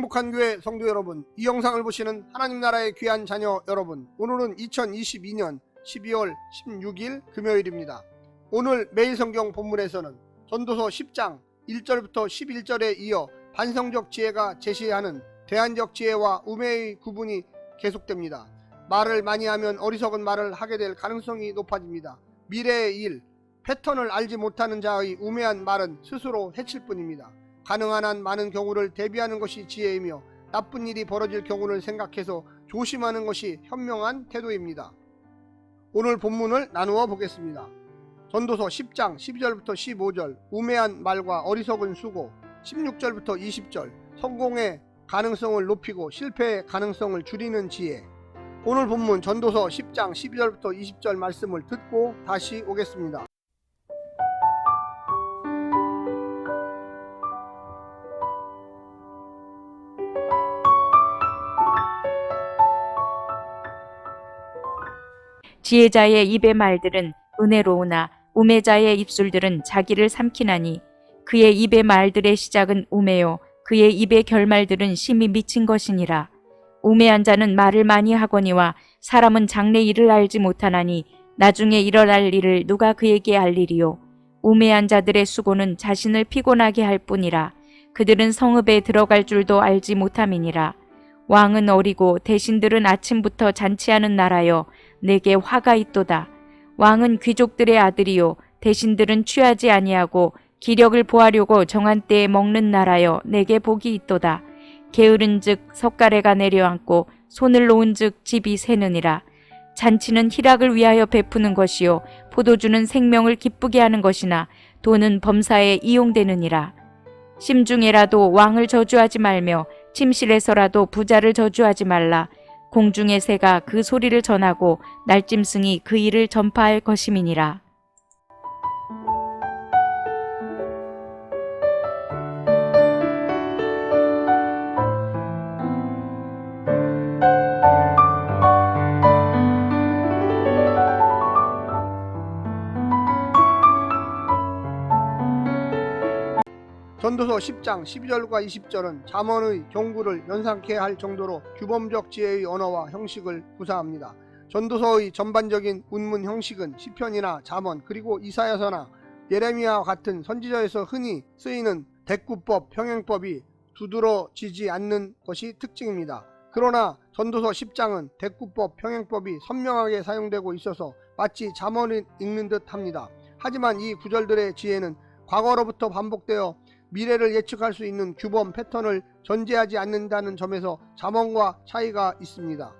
행복한 교회 성도 여러분, 이 영상을 보시는 하나님 나라의 귀한 자녀 여러분, 오늘은 2022년 12월 16일 금요일입니다. 오늘 매일 성경 본문에서는 전도서 10장 1절부터 11절에 이어 반성적 지혜가 제시하는 대안적 지혜와 우매의 구분이 계속됩니다. 말을 많이 하면 어리석은 말을 하게 될 가능성이 높아집니다. 미래의 일, 패턴을 알지 못하는 자의 우매한 말은 스스로 해칠 뿐입니다. 가능한 한 많은 경우를 대비하는 것이 지혜이며 나쁜 일이 벌어질 경우를 생각해서 조심하는 것이 현명한 태도입니다. 오늘 본문을 나누어 보겠습니다. 전도서 10장 12절부터 15절 우매한 말과 어리석은 수고, 16절부터 20절 성공의 가능성을 높이고 실패의 가능성을 줄이는 지혜. 오늘 본문 전도서 10장 12절부터 20절 말씀을 듣고 다시 오겠습니다. 지혜자의 입의 말들은 은혜로우나 우매자의 입술들은 자기를 삼키나니 그의 입의 말들의 시작은 우매요 그의 입의 결말들은 심히 미친 것이니라. 우매한 자는 말을 많이 하거니와 사람은 장래 일을 알지 못하나니 나중에 일어날 일을 누가 그에게 알리리요. 우매한 자들의 수고는 자신을 피곤하게 할 뿐이라. 그들은 성읍에 들어갈 줄도 알지 못함이니라. 왕은 어리고 대신들은 아침부터 잔치하는 나라여 내게 화가 있도다. 왕은 귀족들의 아들이요 대신들은 취하지 아니하고 기력을 보하려고 정한 때에 먹는 나라여 내게 복이 있도다. 게으른즉 석가래가 내려앉고 손을 놓은즉 집이 새느니라. 잔치는 희락을 위하여 베푸는 것이요 포도주는 생명을 기쁘게 하는 것이나 돈은 범사에 이용되느니라. 심중에라도 왕을 저주하지 말며 침실에서라도 부자를 저주하지 말라. 공중의 새가 그 소리를 전하고 날짐승이 그 일을 전파할 것임이니라. 전도서 10장 12절과 20절은 잠언의 경구를 연상케 할 정도로 규범적 지혜의 언어와 형식을 구사합니다. 전도서의 전반적인 운문 형식은 시편이나 잠언 그리고 이사야서나 예레미야와 같은 선지자에서 흔히 쓰이는 대꾸법, 평행법이 두드러지지 않는 것이 특징입니다. 그러나 전도서 10장은 대꾸법, 평행법이 선명하게 사용되고 있어서 마치 잠언을 읽는 듯 합니다. 하지만 이 구절들의 지혜는 과거로부터 반복되어 미래를 예측할 수 있는 규범 패턴을 전제하지 않는다는 점에서 잠언과 차이가 있습니다.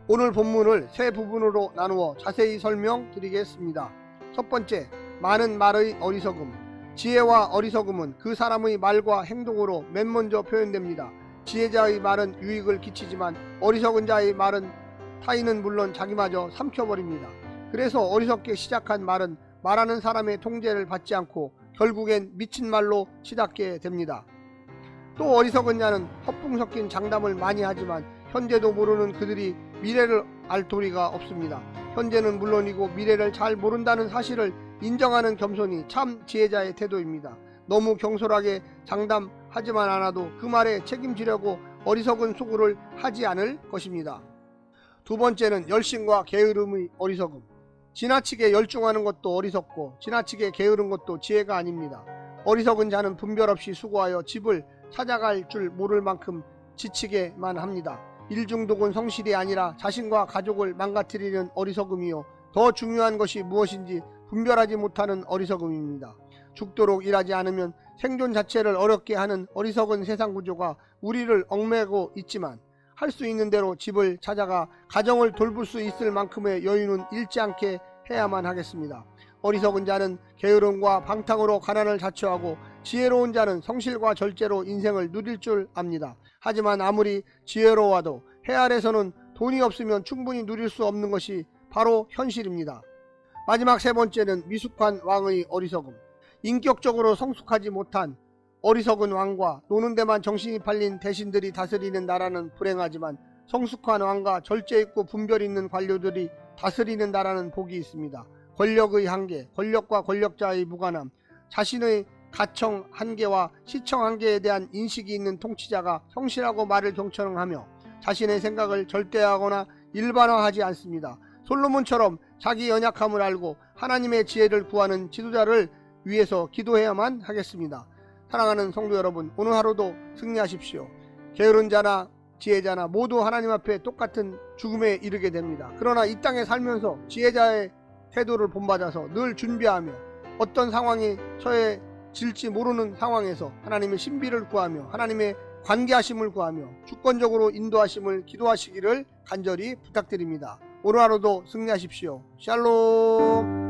오늘 본문을 세 부분으로 나누어 자세히 설명드리겠습니다. 첫 번째, 많은 말의 어리석음. 지혜와 어리석음은 그 사람의 말과 행동으로 맨 먼저 표현됩니다. 지혜자의 말은 유익을 끼치지만 어리석은 자의 말은 타인은 물론 자기마저 삼켜버립니다. 그래서 어리석게 시작한 말은 말하는 사람의 통제를 받지 않고 결국엔 미친 말로 치닫게 됩니다. 또 어리석은 자는 허풍 섞인 장담을 많이 하지만 현재도 모르는 그들이 미래를 알 도리가 없습니다. 현재는 물론이고 미래를 잘 모른다는 사실을 인정하는 겸손이 참 지혜자의 태도입니다. 너무 경솔하게 장담하지만 않아도 그 말에 책임지려고 어리석은 소구를 하지 않을 것입니다. 두 번째는 열심과 게으름의 어리석음. 지나치게 열중하는 것도 어리석고 지나치게 게으른 것도 지혜가 아닙니다. 어리석은 자는 분별 없이 수고하여 집을 찾아갈 줄 모를 만큼 지치게만 합니다. 일중독은 성실이 아니라 자신과 가족을 망가뜨리는 어리석음이요 더 중요한 것이 무엇인지 분별하지 못하는 어리석음입니다. 죽도록 일하지 않으면 생존 자체를 어렵게 하는 어리석은 세상 구조가 우리를 얽매고 있지만 할 수 있는 대로 집을 찾아가 가정을 돌볼 수 있을 만큼의 여유는 잃지 않게 해야만 하겠습니다. 어리석은 자는 게으름과 방탕으로 가난을 자초하고 지혜로운 자는 성실과 절제로 인생을 누릴 줄 압니다. 하지만 아무리 지혜로워도 해 아래서는 돈이 없으면 충분히 누릴 수 없는 것이 바로 현실입니다. 마지막 세 번째는 미숙한 왕의 어리석음. 인격적으로 성숙하지 못한 어리석은 왕과 노는 데만 정신이 팔린 대신들이 다스리는 나라는 불행하지만 성숙한 왕과 절제 있고 분별 있는 관료들이 다스리는 나라는 복이 있습니다. 권력의 한계, 권력과 권력자의 무관함, 자신의 가청 한계와 시청 한계에 대한 인식이 있는 통치자가 성실하고 말을 경청하며 자신의 생각을 절대화하거나 일반화하지 않습니다. 솔로몬처럼 자기 연약함을 알고 하나님의 지혜를 구하는 지도자를 위해서 기도해야만 하겠습니다. 사랑하는 성도 여러분, 오늘 하루도 승리하십시오. 게으른 자나 지혜자나 모두 하나님 앞에 똑같은 죽음에 이르게 됩니다. 그러나 이 땅에 살면서 지혜자의 태도를 본받아서 늘 준비하며 어떤 상황이 처해질지 모르는 상황에서 하나님의 신비를 구하며 하나님의 관계하심을 구하며 주권적으로 인도하심을 기도하시기를 간절히 부탁드립니다. 오늘 하루도 승리하십시오. 샬롬.